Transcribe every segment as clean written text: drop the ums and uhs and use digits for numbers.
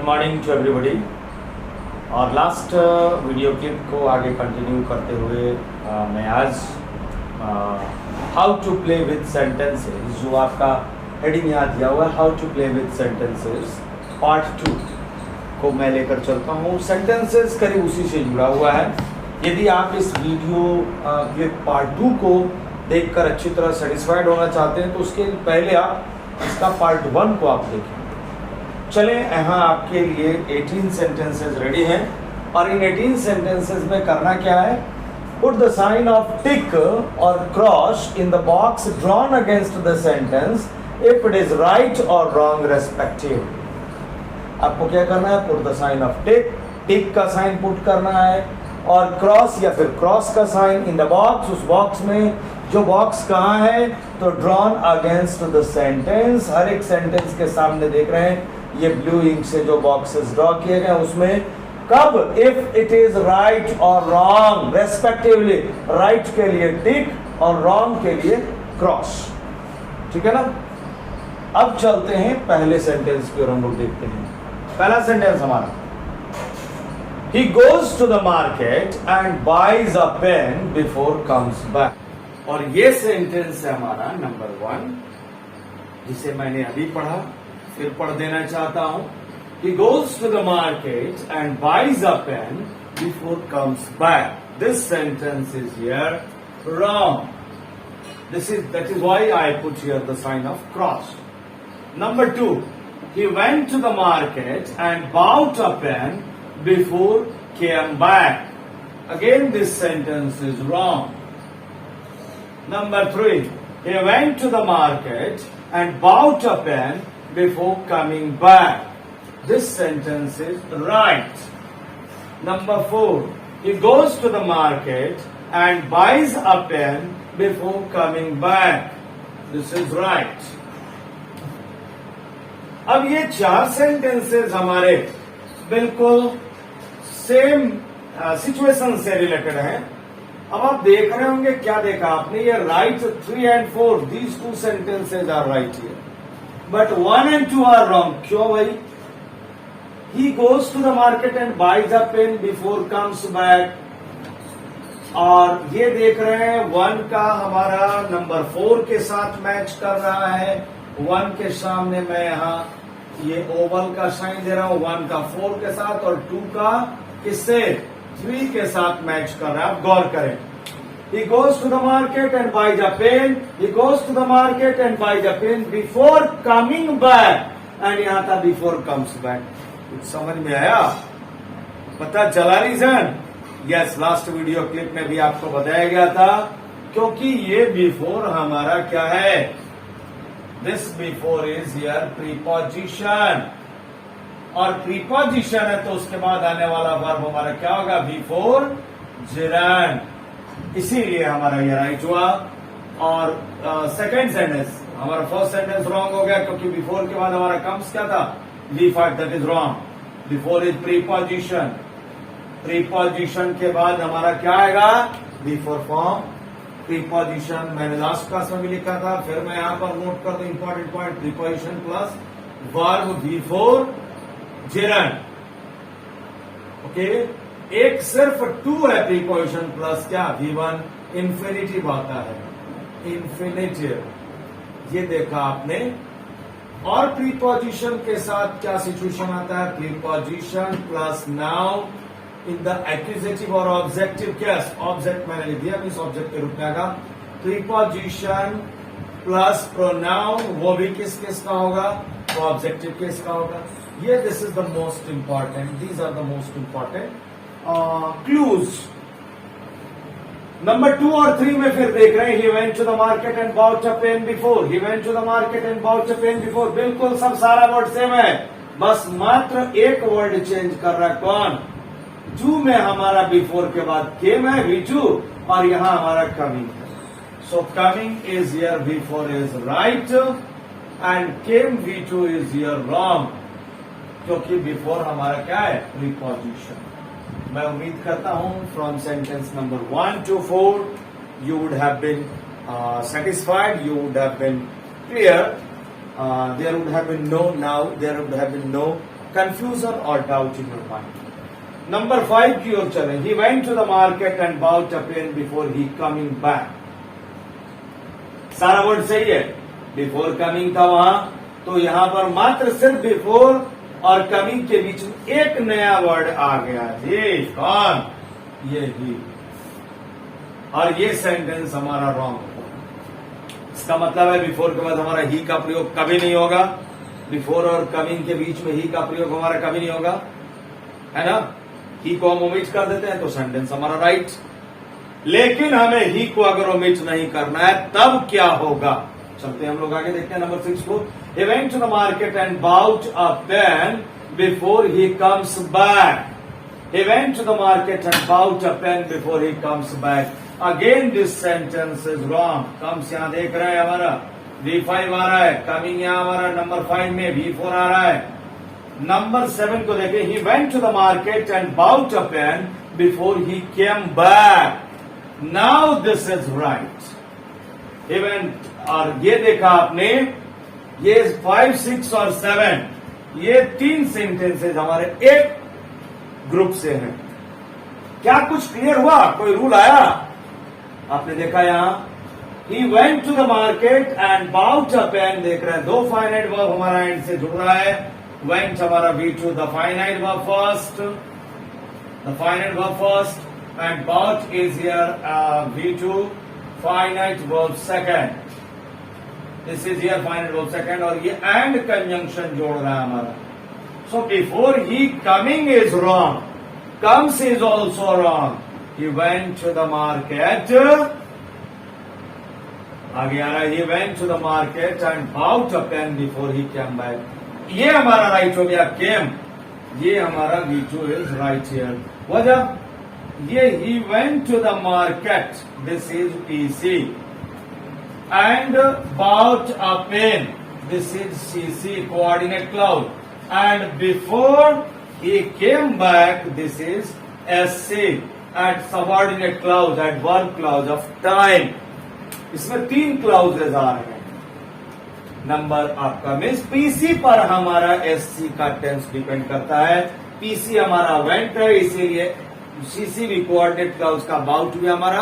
Morning to everybody. और last video clip को आगे कंटिन्यू करते हुए मैं आज how to play with sentences, जो आपका हेडिंग याद दिया हुआ है, how to play with sentences part 2 को मैं लेकर चलता हूँ। सेंटेंसेस करीब उसी से जुड़ा हुआ है। यदि आप इस वीडियो क्लिप पार्ट 2 को देखकर अच्छी तरह सेटिस्फाइड होना चाहते हैं तो उसके पहले आप इसका पार्ट 1 को आप देखें। चलें, यहाँ आपके लिए 18 सेंटेंसेस रेडी हैं और इन 18 सेंटेंसेस में करना क्या है, पुट द साइन ऑफ टिक और cross in the box drawn against the sentence if it is right और रॉन्ग रेस्पेक्टिव। आपको क्या करना है, पुट द साइन ऑफ टिक, टिक का साइन पुट करना है और क्रॉस या फिर क्रॉस का साइन इन द बॉक्स, उस बॉक्स में जो बॉक्स कहाँ है तो ड्रॉन अगेंस्ट द सेंटेंस, हर एक सेंटेंस के सामने देख रहे हैं ये ब्लू इंक से जो बॉक्सेस ड्रॉ किए गए उसमें कब, इफ इट इज राइट और रॉन्ग रेस्पेक्टिवली, राइट के लिए टिक और रॉन्ग के लिए क्रॉस। ठीक है ना। अब चलते हैं पहले सेंटेंस की ओर, हम लोग देखते हैं। पहला सेंटेंस हमारा, he goes to the market and buys a pen before comes back। और ये सेंटेंस है हमारा नंबर 1, जिसे मैंने अभी पढ़ा, फिर पढ़ देना चाहता हूं। He goes to the market and buys a pen before comes back। This sentence is here wrong। That is why I put here the sign of cross। Number 2, he went to the market and bought a pen before came back। Again this sentence is wrong। Number 3, he went to the market and bought a pen before coming back। This sentence is right। Number 4, he goes to the market and buys a pen before coming back। This is right। अब ये 4 sentences हमारे बिल्कुल same situation से related है। अब आप देख रहे होंगे, क्या देखा आपने, ये right 3 and 4, these 2 sentences are right here, but 1 and 2 are wrong। क्यों भाई? He goes to the market and buys a pen before comes back। और ये देख रहे हैं 1 का हमारा नंबर 4 के साथ मैच कर रहा है। 1 के सामने मैं यहाँ ये ओवल का साइन दे रहा हूं, 1 का 4 के साथ और 2 का किससे, 3 के साथ मैच कर रहा है। आप गौर करें, he goes to the market and buys a pen, he goes to the market and buys a pen before coming back, and यहाँ था before comes back। कुछ समझ में आया? पता चला reason? Yes, last video clip में भी आपको बताया गया था, क्योंकि ये बिफोर हमारा क्या है, this before is here preposition, और प्रीपोजिशन है तो उसके बाद आने वाला वर्ब हमारा क्या होगा, बिफोर जिरन। इसीलिए हमारा ये राइट हुआ। और सेकेंड सेंटेंस हमारा, फर्स्ट सेंटेंस रॉन्ग हो गया क्योंकि बिफोर के बाद हमारा कम्स क्या था, V5, that is wrong. Before is preposition, preposition के बाद हमारा क्या आएगा, बिफोर फॉर्म प्रीपोजिशन। मैंने लास्ट क्लास में भी लिखा था, फिर मैं यहां पर नोट कर दूं important point, preposition plus verb before gerund. Okay, एक सिर्फ 2 है प्रीपोजिशन प्लस क्या, V1, इंफिनिटिव आता है, इंफिनिटिव, ये देखा आपने। और प्रीपोजिशन के साथ क्या सिचुएशन आता है, preposition plus noun in the accusative और ऑब्जेक्टिव केस। ऑब्जेक्ट मैंने लिख दिया, इस ऑब्जेक्ट के रूप में आएगा प्रीपोजिशन प्लस प्रोनाउन, वो भी किस केस का होगा, वो ऑब्जेक्टिव केस का होगा। ये this is the most important, these are the most important clues. Number 2 और 3 में फिर देख रहे हैं, he went to the market and bought a pen before, he went to the market and bought a pen before। बिल्कुल सब सारा word same है, बस मात्र एक वर्ड चेंज कर रहा है, कौन, 2 में हमारा बिफोर के बाद केम है V2 और यहां हमारा कमिंग है। So coming is here, before is right and came V2 is here wrong, क्योंकि बिफोर हमारा क्या है, प्रीपोजिशन। मैं उम्मीद करता हूं from sentence number 1 to 4 you would have been satisfied, you would have been clear। there would have been no confusion और doubt in your mind. Number 5 की ओर चले। He went to the market and bought a pen before he coming back. सारा word सही है, before coming था वहां, तो यहां पर मात्र सिर्फ बिफोर और कमिंग के बीच में एक नया वर्ड आ गया। ये कौन? ये ही। और ये सेंटेंस हमारा रॉन्ग होगा। इसका मतलब है बिफोर के बाद हमारा ही का प्रयोग कभी नहीं होगा। बिफोर और कमिंग के बीच में ही का प्रयोग हमारा कभी नहीं होगा, है ना। ही को हम ओमिट कर देते हैं तो सेंटेंस हमारा राइट। लेकिन हमें ही को अगर ओमिट नहीं करना है तब क्या होगा? चलते हम लोग आगे देखते हैं नंबर 6 को। He went to the market and bought a pen before he comes back. He went to the market and bought a pen before he comes back. Again this sentence is wrong. comes यहां देख रहे हैं हमारा V5 आ रहा है, coming यहां हमारा number 5 में V4 आ रहा है। नंबर 7 को देखें। He went to the market and bought a pen before he came back. Now this is right. He went, और ये देखा आपने, ये 5, 6 और 7 ये 3 सेंटेंसेज हमारे एक ग्रुप से हैं। क्या कुछ क्लियर हुआ? कोई रूल आया? आपने देखा यहां he went to the market and bought a pen, देख रहे हैं दो फाइनाइट वर्ब हमारा एंड से जुड़ रहा है। वेंट हमारा V2 the finite verb first, the finite verb first and bought is here V2 finite verb second. This is here finite verb second और ये एंड कंजंक्शन जोड़ रहा है हमारा। So before he coming is wrong, comes is also wrong. He went to the market, आगे आ रहा है he went to the market and bought a pen before he came back. ये हमारा राइट हो गया केम, ये हमारा V2 इज राइट हियर। वजह ये he went to the market, this is PC, and bought a pen, this is CC, coordinate clause, and before he came back, this is SC, at subordinate clause, at verb clause of time। इसमें 3 clauses आ रहे हैं। Number आपका means PC पर हमारा SC का tense depend करता है। PC हमारा वेंट है, इसीलिए CC भी कोऑर्डिनेट क्लाउज का बाउट भी हमारा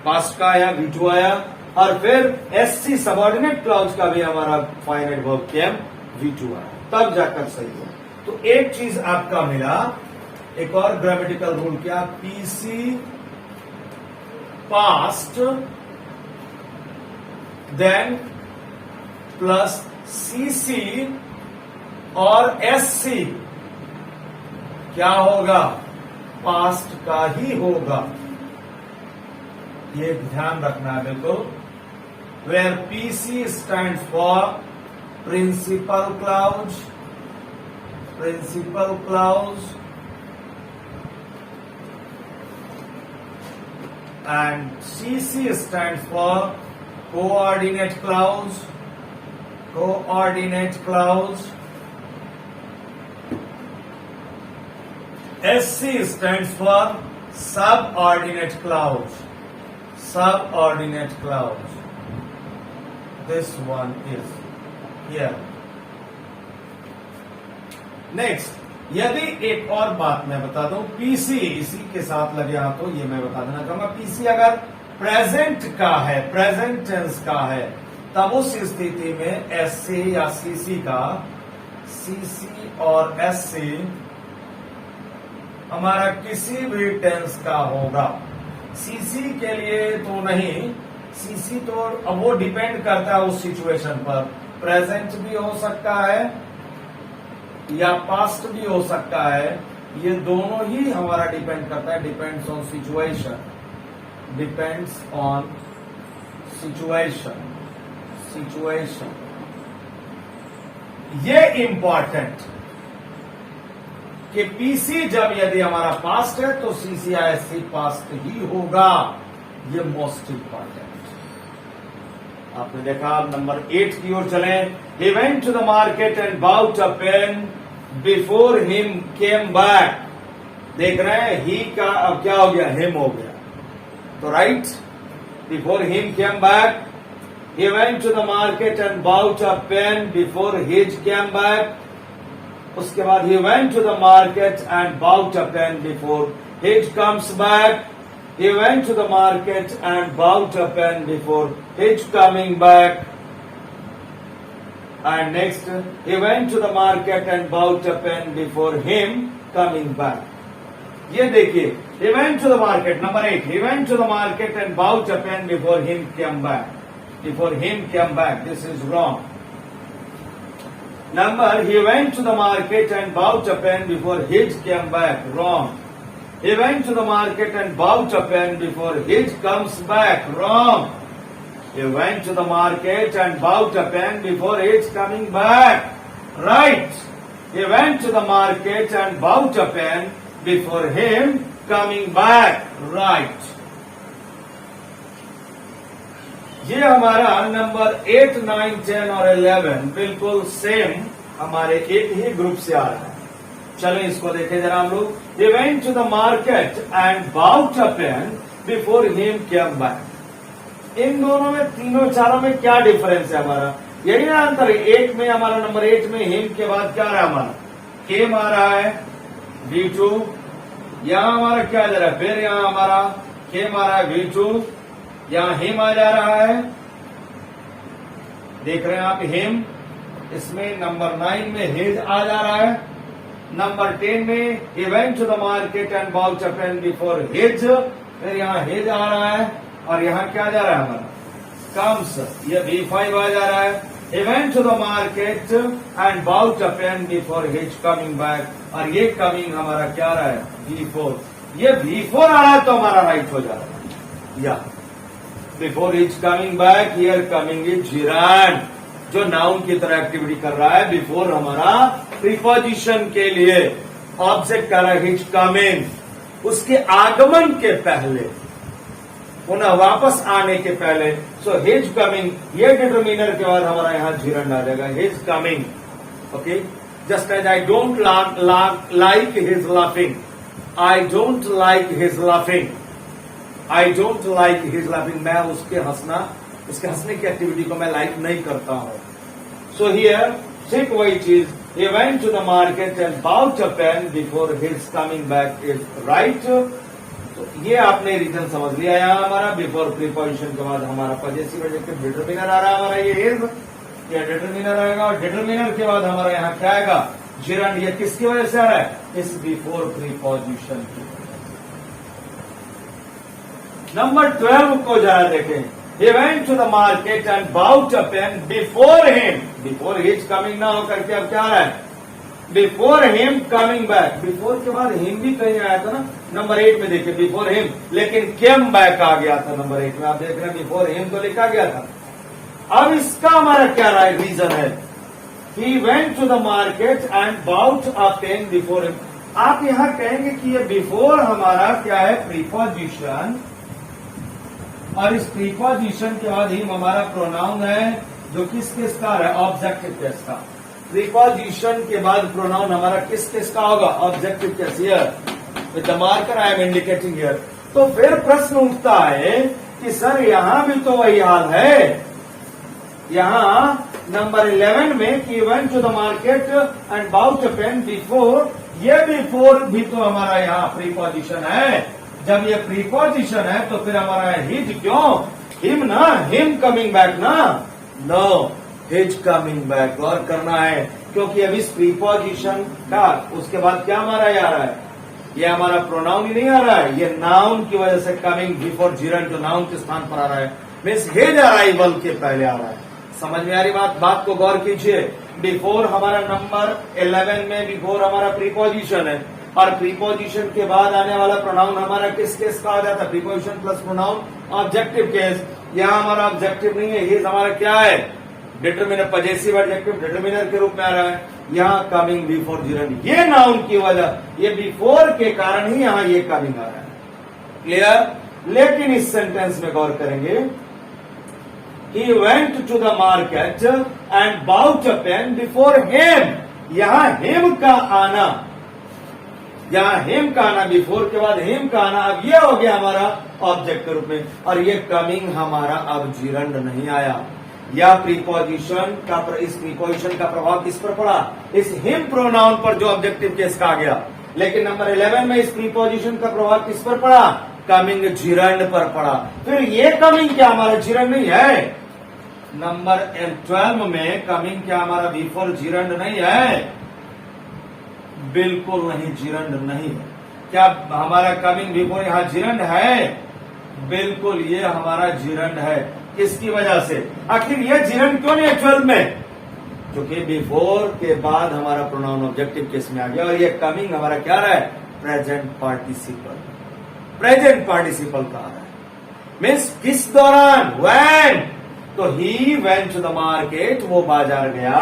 पास्ट का आया, V2 आया, और फिर SC सबऑर्डिनेट क्लाउज का भी हमारा फाइनाइट वर्ब केम V2 आया, तब जाकर सही हो। तो एक चीज आपका मिला, एक और ग्रामेटिकल रूल क्या? PC past then plus CC और SC क्या होगा? पास्ट का ही होगा। ये ध्यान रखना है बिल्कुल। Where PC stands for principal clause, principal clause, and CC stands for coordinate clause, coordinate clause, SC stands for subordinate clause, subordinate clause. This one is here. Next, यदि एक और बात मैं बता दूं, PC इसी के साथ लगे हाथों, ये मैं बता देना चाहूंगा। PC अगर प्रेजेंट का है, प्रेजेंट टेंस का है, तब उस स्थिति में SC या CC का, CC और SC हमारा किसी भी टेंस का होगा। CC के लिए तो नहीं, CC तो अब वो डिपेंड करता है उस सिचुएशन पर। प्रेजेंट भी हो सकता है या पास्ट भी हो सकता है, ये दोनों ही हमारा डिपेंड करता है। Depends on situation, depends on situation, situation ये इंपॉर्टेंट कि PC जब यदि हमारा पास्ट है तो CC या SC पास्ट ही होगा। ये मोस्ट इंपॉर्टेंट। आपने देखा। नंबर 8 की ओर चले। He went to the market and bought a pen before him came back। देख रहे हैं ही का अब क्या हो गया? him हो गया। तो right, before him came back, he went to the market and bought a pen before his came back। उसके बाद he went to the market and bought a pen before Hitch comes back. He went to the market and bought a pen before Hitch coming back. And next, he went to the market and bought a pen before him coming back. ये देखिए, he went to the market, number 8. He went to the market and bought a pen before him came back. Before him came back. This is wrong. Number, he went to the market and bought a pen before Hitch came back. Wrong. He went to the market and bought a pen before Hitch comes back. Wrong. He went to the market and bought a pen before Hitch coming back. Right. He went to the market and bought a pen before him coming back. Right. ये हमारा number 8, 9, 10 और 11 बिल्कुल same हमारे एक ही group से आ रहा है। चलो इसको देखें जरा हम लोग। He went to the market and bought a pen before him came back. इन दोनों में, तीनों चारों में क्या डिफरेंस है हमारा? यही ना अंतर है। एक में हमारा नंबर 8 में हिम के बाद क्या आ रहा है हमारा? केम आ रहा है, V2। यहां हमारा क्या जा रहा है? फिर यहां हमारा केम आ रहा है, V2। यहां हिम आ जा रहा है, देख रहे हैं आप हिम। इसमें नंबर 9 में हिज आ जा रहा है। नंबर 10 में he went to the market and bought a pen before his, फिर यहाँ हिज आ रहा है और यहाँ क्या जा रहा है हमारा? comes, ये V5 आ जा रहा है। He went to the market and bought a pen before his coming back, और ये coming हमारा क्या आ रहा है? V4। ये V4 आ रहा है तो हमारा राइट हो जा रहा है। या before is coming back, here coming is gerund, जो नाउन की तरह एक्टिविटी कर रहा है। बिफोर हमारा प्रीपोजिशन के लिए ऑब्जेक्ट कर रहा है हिज कमिंग, उसके आगमन के पहले, पुनः वापस आने के पहले। सो हिज कमिंग, ये डिटरमिनर के बाद हमारा यहां जिरान आ जाएगा, his coming. Okay, just as I don't like his laughing, I don't like his laughing, I don't like his laughing, मैं उसके हंसने की एक्टिविटी को मैं लाइक नहीं करता हूं। सो हियर ठीक वही चीज, he went to the market and bought a pen before his coming back is right। तो ये आपने रीजन समझ लिया। यहाँ हमारा बिफोर प्रीपोजिशन के बाद हमारा पजेसिव एडजेक्टिव डिटरमिनर आ रहा है हमारा, ये इज, ये डिटरमिनर आएगा और डिटरमिनर के बाद हमारा यहाँ क्या आएगा? जिरंड। ये किसकी वजह से आ रहा है? इस बिफोर प्रीपोजिशन की। नंबर 12 को जरा देखें। He went to the market and bought a pen before him, before his coming ना होकर के अब क्या आ रहा है? Before him coming back। Before के बाद him भी कहीं आया था ना, नंबर 8 में देखिए before him, लेकिन came back आ गया था नंबर 8 में। आप देख रहे हैं before him तो लिखा गया था। अब इसका हमारा क्या रीजन है? He went to the market and bought a pen before him। आप यहां कहेंगे कि ये before हमारा क्या है? प्रीपोजिशन, और इस प्रीपोजिशन के बाद ही हमारा प्रोनाउन है जो किस का है? ऑब्जेक्टिव केस का। प्रीपोजिशन के बाद प्रोनाउन हमारा किस का होगा? Objective case. Here with the marker I am indicating here. तो फिर प्रश्न उठता है कि सर यहां भी तो वही हाल है। यहां नंबर 11 में कि went to the market and bought a pen before, ये बिफोर भी तो हमारा यहाँ प्रीपोजिशन है। जब ये प्रीपोजिशन है तो फिर हमारा हिज क्यों? हिम ना, हिम कमिंग बैक ना, नो, हिज कमिंग बैक। गौर करना है क्योंकि अब इस प्रीपोजिशन का उसके बाद क्या हमारा आ रहा है? ये हमारा प्रोनाउन ही नहीं आ रहा है, ये नाउन की वजह से कमिंग बिफोर जिरंड जो नाउन के स्थान पर आ रहा है, मीन्स हिज अराइवल के पहले आ रहा है। समझ में आ रही बात को गौर कीजिए। बिफोर हमारा नंबर 11 में बिफोर हमारा प्रीपोजिशन है, और प्रीपोजिशन के बाद आने वाला प्रोनाउन हमारा किस केस का आ जाता है? Preposition plus pronoun, objective case. यहाँ हमारा ऑब्जेक्टिव नहीं है, ये हमारा क्या है? डिटरमिनर, पजेसिव एडजेक्टिव डिटरमिनर के रूप में आ रहा है। यहाँ कमिंग बिफोर जिरंड, ये नाउन की वजह, ये बिफोर के कारण ही यहाँ ये कमिंग आ रहा है। क्लियर? लेकिन इस सेंटेंस में गौर करेंगे, he went to the market and bought a pen before him। यहाँ him का आना, यहाँ हिम का आना, बिफोर के बाद हिम का आना, अब ये हो गया हमारा ऑब्जेक्ट के रूप में, और ये कमिंग हमारा अब जिरंड नहीं आया। या प्रीपोजिशन का इस प्रीपोजिशन का प्रभाव किस पर पड़ा, इस हिम प्रोनाउन पर जो ऑब्जेक्टिव केस कहा गया। लेकिन नंबर 11 में इस प्रीपोजिशन का प्रभाव किस पर पड़ा, कमिंग जिरंड पर पड़ा। फिर ये कमिंग क्या हमारा जिरंड नहीं है। नंबर 12 में कमिंग क्या हमारा बिफोर जिरंड नहीं है, बिल्कुल नहीं, जिरंड नहीं है। क्या हमारा कमिंग बिफोर यहां जिरंड है, बिल्कुल ये हमारा जिरंड है। किसकी वजह से, आखिर ये जिरंड क्यों नहीं है 12 में, क्योंकि बिफोर के बाद हमारा प्रोनाउन ऑब्जेक्टिव केस में आ गया और ये कमिंग हमारा क्या रहा है, प्रेजेंट पार्टिसिपल, प्रेजेंट पार्टिसिपल का आ रहा है। मीन्स किस दौरान, व्हेन, तो he went to the market, वो बाजार गया,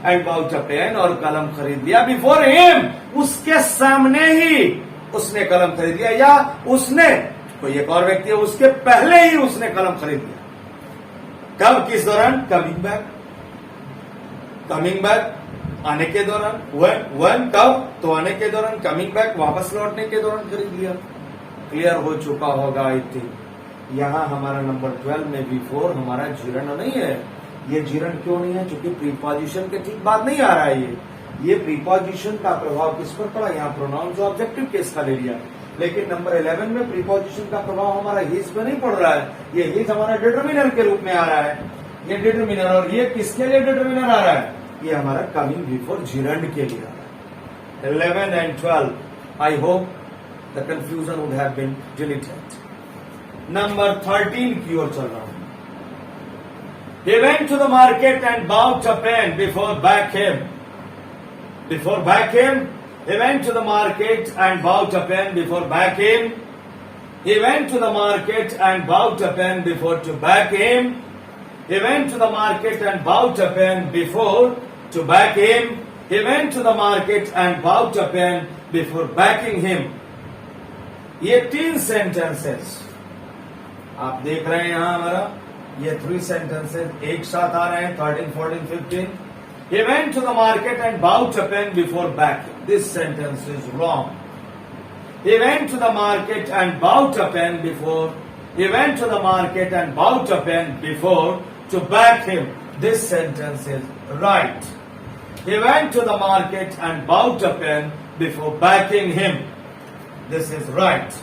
एंड बाउट अ पेन, और कलम खरीद लिया, बिफोर हिम, उसके सामने ही उसने कलम खरीद लिया, या उसने, कोई एक और व्यक्ति है, उसके पहले ही उसने कलम खरीद लिया। कब, किस दौरान, कमिंग बैक, कमिंग बैक आने के दौरान, वन कब, तो आने के दौरान, कमिंग बैक वापस लौटने के दौरान खरीद लिया। क्लियर हो चुका होगा आई थिंक। यहां हमारा नंबर 12 में बिफोर हमारा जिरंड नहीं है। ये जिरंड क्यों नहीं है, क्योंकि प्रीपोजिशन के ठीक बाद नहीं आ रहा है। ये प्रीपोजिशन का प्रभाव किस पर पड़ा, यहाँ प्रोनाउन जो ऑब्जेक्टिव केस का ले लिया। लेकिन नंबर 11 में प्रीपोजिशन का प्रभाव हमारा हिज पे नहीं पड़ रहा है, ये हिज हमारा डिटरमिनर के रूप में आ रहा है। ये डिटरमिनर, और ये किसके लिए डिटरमिनर आ रहा है, ये हमारा कमिंग बिफोर जिरंड के लिए आ रहा है। 11 and 12, I hope the confusion would have been deleted. Number 13 की ओर चल रहा हूं। He went to the market and bought a pen before back him. Before back him, he went to the market and bought a pen before back him. He went to the market and bought a pen before to back him. He went to the market and bought a pen before to back him. He went to the market and bought a pen before backing him. ये 3 sentences आप देख रहे हैं यहां हमारा, ये 3 sentences एक साथ आ रहे हैं, 13, 14, 15. He went to the market and bought a pen before backing. This sentence is wrong. He went to the market and bought a pen before. He went to the market and bought a pen before to back him. This sentence is right. He went to the market and bought a pen before backing him. This is right.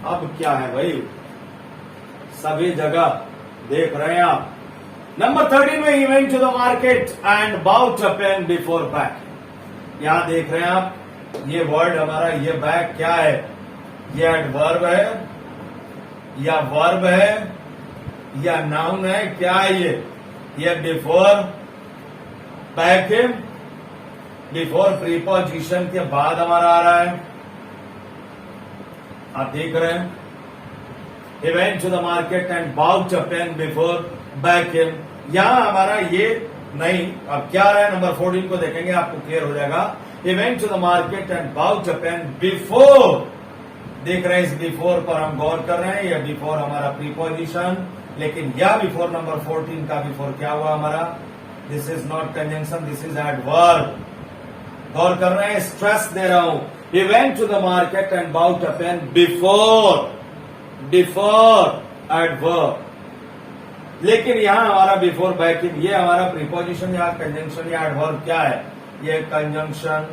अब क्या है भाई, सभी जगह देख रहे हैं आप। नंबर 13 में he went to the market and bought a pen before back. यहां देख रहे हैं आप, ये वर्ड हमारा, ये बैक क्या है, ये एडवर्ब है या वर्ब है या नाउन है, क्या है ये before back him, before preposition के बाद हमारा आ रहा है। आप देख रहे हैं, He went to the market and bought a pen before back him. यहां हमारा ये नहीं, अब क्या रहा है, नंबर 14 को देखेंगे आपको क्लियर हो जाएगा। He went to the market and bought a pen before. देख रहे हैं, इस बिफोर पर हम गौर कर रहे हैं, यह बिफोर हमारा प्रीपोजिशन, लेकिन यह बिफोर नंबर 14 का बिफोर क्या हुआ हमारा, this is not conjunction, this is adverb. गौर कर रहे हैं, स्ट्रेस दे रहा हूं। He went to the market and bought a pen before adverb. लेकिन यहां हमारा बिफोर बैकिंग, ये हमारा प्रीपोजिशन या कंजंक्शन या एडवर्ब क्या है, ये कंजंक्शन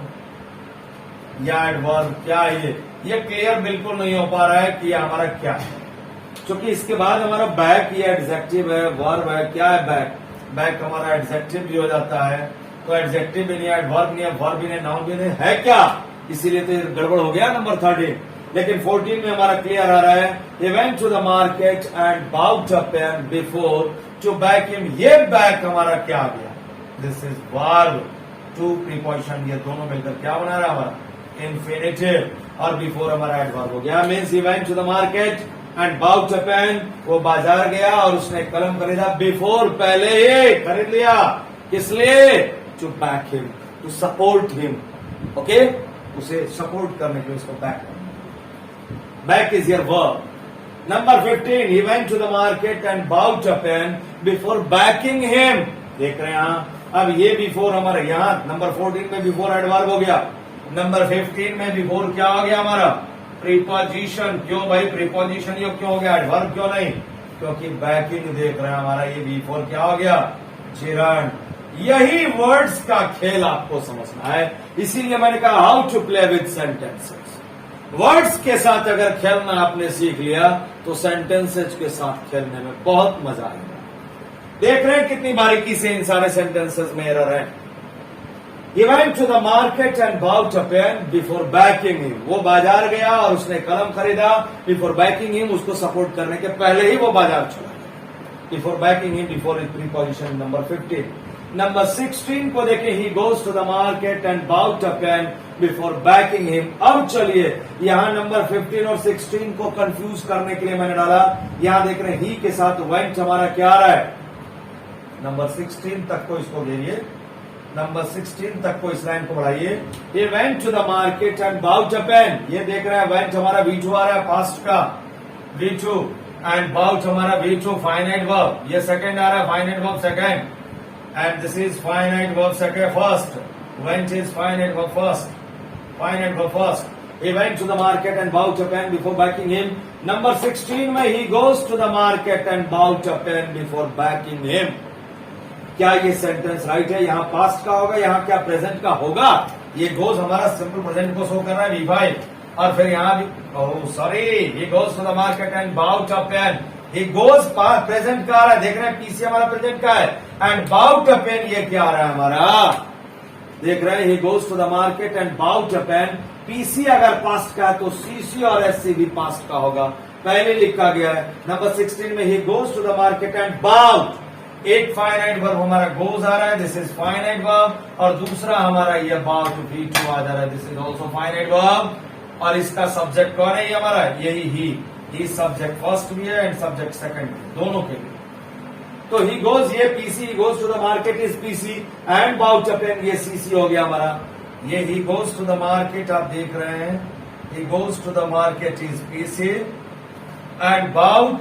या एडवर्ब क्या है, ये क्लियर बिल्कुल नहीं हो पा रहा है कि ये हमारा क्या है, क्योंकि इसके बाद हमारा बैक, ये एडजेक्टिव है, वर्ब है, क्या है बैक, बैक हमारा एडजेक्टिव भी हो जाता है, तो एडजेक्टिव भी नहीं है, एडवर्ब नहीं है, वर्ब भी नहीं, नाउन भी नहीं है, क्या, इसीलिए तो गड़बड़ हो गया नंबर 13। लेकिन 14 में हमारा क्लियर आ रहा है, he went to the market and bought a pen before to back him. ये back हमारा क्या आ गया, this is verb to preposition, ये दोनों मिलकर क्या बना रहा है हमारा infinitive, और before हमारा adverb हो गया। means he went to the market and bought a pen, वो बाजार गया और उसने कलम खरीदा, before पहले ही खरीद लिया, किस लिए, to back him, to support him, okay, उसे सपोर्ट करने के लिए उसको back, back is your verb. Number 15, he went to the market and bought a pen before backing him. देख रहे हैं यहां, अब ये बिफोर हमारा, यहां नंबर 14 में बिफोर एडवर्ब हो गया, नंबर 15 में बिफोर क्या हो गया हमारा, प्रीपोजिशन। क्यों भाई प्रीपोजिशन, ये क्यों हो गया, एडवर्ब क्यों नहीं, क्योंकि बैकिंग देख रहे हैं हमारा ये V4 क्या हो गया, जिरंड। यही वर्ड्स का खेल आपको समझना है, इसीलिए मैंने कहा how to play with sentences. Words के साथ अगर खेलना आपने सीख लिया तो सेंटेंसेस के साथ खेलने में बहुत मजा आएगा। देख रहे हैं कितनी बारीकी से इन सारे सेंटेंसेस में एरर है। He went to the market and bought a pen before backing him. वो बाजार गया और उसने कलम खरीदा। Before backing him, उसको सपोर्ट करने के पहले ही वो बाजार चला गया। Before backing him, before is preposition number 15. Number 16 को देखें, he goes to the market and bought a pen before backing him. अब चलिए यहाँ नंबर 15 और 16 को कंफ्यूज करने के लिए मैंने डाला, यहाँ देख रहे हैं he के साथ went हमारा क्या आ रहा है, नंबर 16 तक को इसको घेरिए, नंबर 16 तक को इस लाइन को बढ़ाइए। He went to the market and bought a pen. ये देख रहे हैं went हमारा V2 आ रहा है पास्ट का, V2 and bought हमारा V2 फाइनाइट वर्ब, ये सेकंड आ रहा है finite verb second, and this is finite verb second first. Went is finite verb first. Finite verb first. He went to the market and bought a pen before backing him. Number 16 में he goes to the market and bought a pen before backing him. क्या ये sentence right है? यहाँ past का होगा, यहाँ क्या present का होगा? ये गोज हमारा सिंपल प्रेजेंट को शो कर रहा है V5 और फिर यहाँ भी sorry he goes to the market and bought a pen. He goes present का आ रहा है, देख रहे हैं पीसी हमारा प्रेजेंट का है, एंड बाउट अ पेन ये क्या आ रहा है हमारा, देख रहे हैं he goes to the market and bought a pen. PC अगर पास्ट का है तो सीसी और एससी भी पास्ट का होगा, पहले लिखा गया है। नंबर 16 में he goes to the market and bought, एक फाइनाइट वर्ब हमारा गोज आ रहा है, दिस इज फाइनाइट वर्ब, और दूसरा हमारा ये बाउट V2 आ जा रहा है, this is also finite verb, और इसका सब्जेक्ट कौन है? ये हमारा यही ही सब्जेक्ट फर्स्ट भी है एंड सब्जेक्ट सेकंड भी, दोनों के लिए। तो ही गोज, ये PC, he goes to the market is PC, and bought a pen ये सीसी हो गया हमारा। ये he goes to the market आप देख रहे हैं, he goes to the market is PC and bought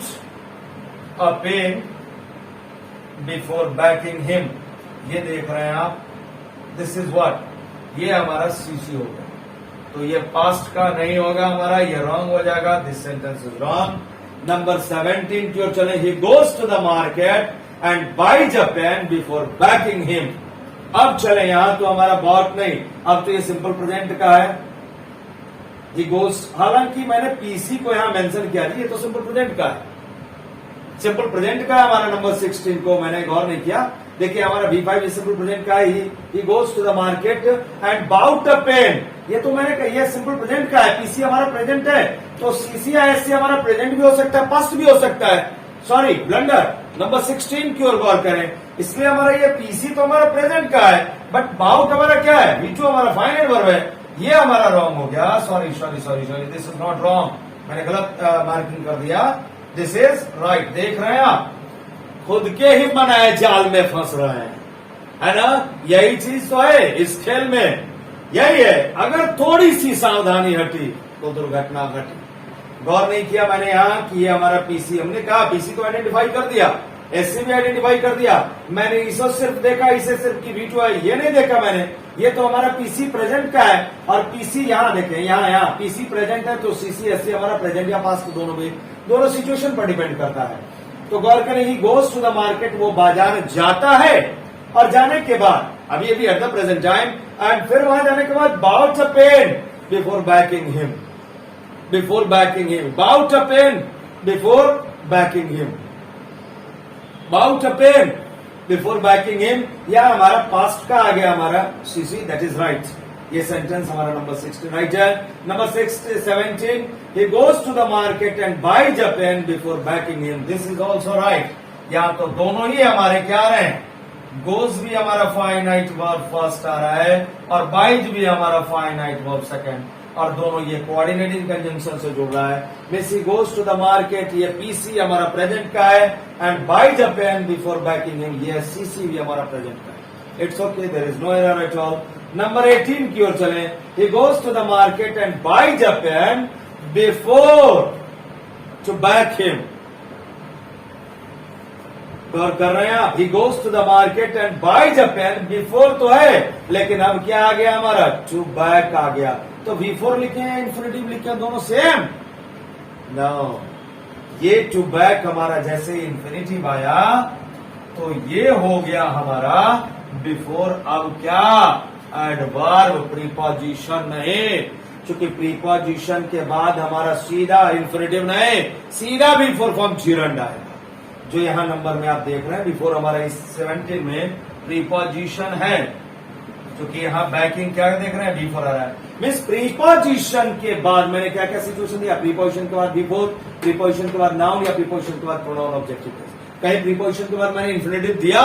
a pen before backing him, ये देख रहे हैं आप, दिस इज व्हाट, ये हमारा सीसी हो गया। तो ये पास्ट का नहीं होगा हमारा, ये रॉन्ग हो जाएगा, this sentence is wrong. Number 17 की ओर चले, he goes to the market and buys a pen before backing him. अब चले यहां तो हमारा बॉट नहीं, अब तो ये सिंपल प्रेजेंट का है, ही गोज, हालांकि मैंने पीसी को यहां मेंशन किया था, ये तो सिंपल प्रेजेंट का है, सिंपल प्रेजेंट का है हमारा। नंबर 16 को मैंने गौर नहीं किया, देखिए हमारा V5 सिंपल प्रेजेंट का है, he goes to the market and bought a pen, ये तो मैंने कहा ये सिंपल प्रेजेंट का है, पीसी हमारा प्रेजेंट है, तो सीसी या एससी हमारा प्रेजेंट भी हो सकता है, पास्ट भी हो सकता है, सॉरी ब्लंडर। नंबर 16 की ओर गौर करें, इसलिए हमारा ये पीसी तो हमारा प्रेजेंट का है, बट बाउट हमारा क्या है, V2 हमारा फाइनाइट वर्ब है, ये हमारा रॉन्ग हो गया, sorry sorry sorry sorry, this is not wrong, मैंने गलत मार्किंग कर दिया, दिस इज राइट। देख रहे हैं आप, खुद के ही बनाए जाल में फंस रहे हैं, है ना, यही चीज तो है इस खेल में, यही है, अगर थोड़ी सी सावधानी हटी तो दुर्घटना घटी। गौर नहीं किया मैंने यहाँ कि ये हमारा पीसी, हमने कहा पीसी को आइडेंटिफाई कर दिया, एससी भी आइडेंटिफाई कर दिया, मैंने इसे सिर्फ देखा, इसे सिर्फ की V2 है, ये नहीं देखा मैंने, ये तो हमारा पीसी प्रेजेंट का है, और पीसी यहाँ देखें, यहाँ पीसी प्रेजेंट है तो सीसी एससी हमारा प्रेजेंट या पास्ट दोनों भी, दोनों सिचुएशन पर डिपेंड करता है। तो गौर करें, he goes to the market, वो बाजार जाता है, और जाने के बाद अभी at the present time, and फिर वहां जाने के बाद bought a pen before backing him, before backing him, bought a pen before backing him, bought a pen before backing him, या हमारा पास्ट का आ गया हमारा सीसी, दैट इज राइट, ये सेंटेंस हमारा नंबर 16 राइट है। Number 17, he goes to the market and buys a pen before backing him, this is also right। यहाँ तो दोनों ही हमारे क्या आ रहे हैं, गोज भी हमारा फाइनाइट वर्ब फर्स्ट आ रहा है, और बाइज भी हमारा फाइनाइट वर्ब सेकंड, और दोनों ये कोऑर्डिनेटिंग कंजंक्शन से जुड़ रहा है। Miss he goes to the market, ये पीसी हमारा प्रेजेंट का है, and buys a pen before backing him, ये सीसी भी हमारा प्रेजेंट का है। It's okay, there is no error at all. Number 18 की ओर चले, he goes to the market and buys a pen before to back him, गौर कर रहे हैं आप, he goes to the market and buys a pen, before तो है लेकिन अब क्या आ गया हमारा, टू बैक आ गया, तो V4 लिखे हैं, इन्फिनिटिव लिखे हैं, दोनों सेम, नो, ये टू बैक हमारा जैसे इन्फिनेटिव आया तो ये हो गया हमारा बिफोर। अब क्या एडवर्ब, प्रीपोजिशन नहीं, क्योंकि प्रीपोजिशन के बाद हमारा सीधा इन्फिनेटिव नहीं, सीधा बिफोर फॉर्म जीरंड आएगा। जो यहां नंबर में आप देख रहे हैं बिफोर हमारा इस 17 में प्रीपोजिशन है, क्योंकि यहाँ बैकिंग क्या देख रहे हैं बिफोर आ रहा है। मीन्स प्रीपोजिशन के बाद मैंने क्या क्या सिचुएशन दिया, प्रीपोजिशन के बाद बिफोर, प्रीपोजिशन के बाद नाउन या प्रीपोजिशन के बाद प्रोनाउन ऑब्जेक्टिव। कहीं प्रीपोजिशन के बाद मैंने इन्फिनेटिव दिया?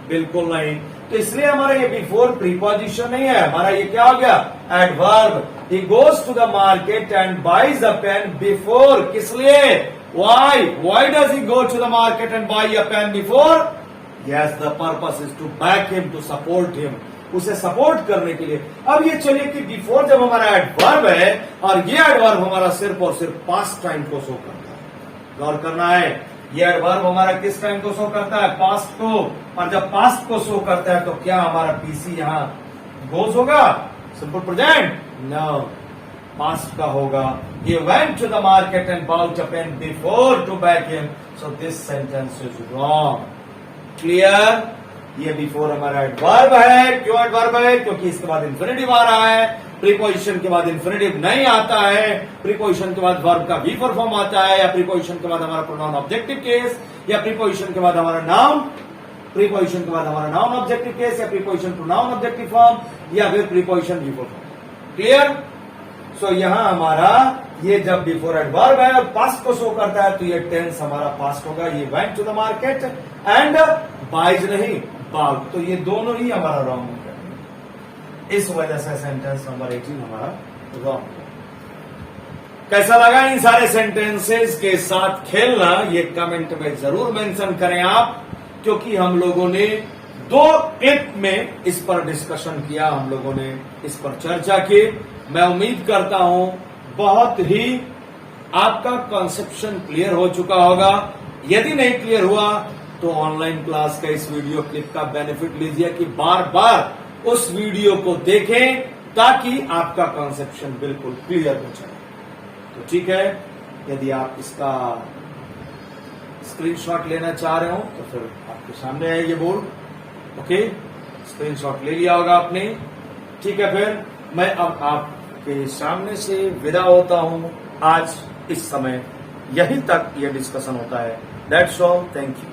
बिल्कुल नहीं। तो इसलिए हमारा ये बिफोर प्रीपोजिशन नहीं है, हमारा ये क्या हो गया adverb. He goes to the market and buys a pen before. किस लिए? Why does he go to the market and buy a pen before? Yes, the purpose is to back him, to support him, उसे support करने के लिए। अब ये चलिए कि बिफोर जब हमारा एडवर्ब है और ये एडवर्ब हमारा सिर्फ और सिर्फ पास्ट टाइम को शो करता है। गौर करना है, ये एडवर्ब हमारा किस टाइम को शो करता है? पास्ट को। और जब पास्ट को शो करता है तो क्या हमारा पीसी यहां गोज होगा? Simple present? नो, पास्ट का होगा। He went to the market and bought a pen before to back him. So this sentence is wrong. Clear? ये बिफोर हमारा एडवर्ब है। क्यों एडवर्ब है? क्योंकि इसके बाद इन्फिनेटिव आ रहा है। प्रीपोजिशन के बाद इन्फिनेटिव नहीं आता है। प्रीपोजिशन के बाद वर्ब का बिफोर फॉर्म आता है, या प्रीपोजिशन के बाद हमारा प्रोनाउन ऑब्जेक्टिव केस, या प्रीपोजिशन के बाद हमारा नाउन, प्रीपोजिशन के बाद हमारा नाउन ऑब्जेक्टिव केस, या प्रीपोजिशन प्रोनाउन ऑब्जेक्टिव फॉर्म, या फिर प्रीपोजिशन बिफोर फॉर्म। क्लियर? सो यहां हमारा ये जब बिफोर एडवर्ब है और पास्ट को शो करता है तो ये टेंस हमारा पास्ट होगा। ये went to the market and buys नहीं, बाउट। तो ये दोनों ही हमारा रॉन्ग है। इस वजह से सेंटेंस नंबर 18 हमारा रॉन्ग है। कैसा लगा इन सारे सेंटेंसेस के साथ खेलना? ये कमेंट में जरूर मेंशन करें आप, क्योंकि हम लोगों ने 2 क्लिप में इस पर डिस्कशन किया, हम लोगों ने इस पर चर्चा की। मैं उम्मीद करता हूं बहुत ही आपका कॉन्सेप्शन क्लियर हो चुका होगा। यदि नहीं क्लियर हुआ तो ऑनलाइन क्लास का इस वीडियो क्लिप का बेनिफिट लीजिए कि बार बार उस वीडियो को देखें ताकि आपका कॉन्सेप्शन बिल्कुल क्लियर हो जाए। तो ठीक है, यदि आप इसका स्क्रीनशॉट लेना चाह रहे हो तो फिर आपके सामने है ये बोर्ड। ओके, स्क्रीनशॉट ले लिया होगा आपने। ठीक है, फिर मैं अब आपके सामने से विदा होता हूं। आज इस समय यहीं तक ये डिस्कशन होता है। That's all, thank you.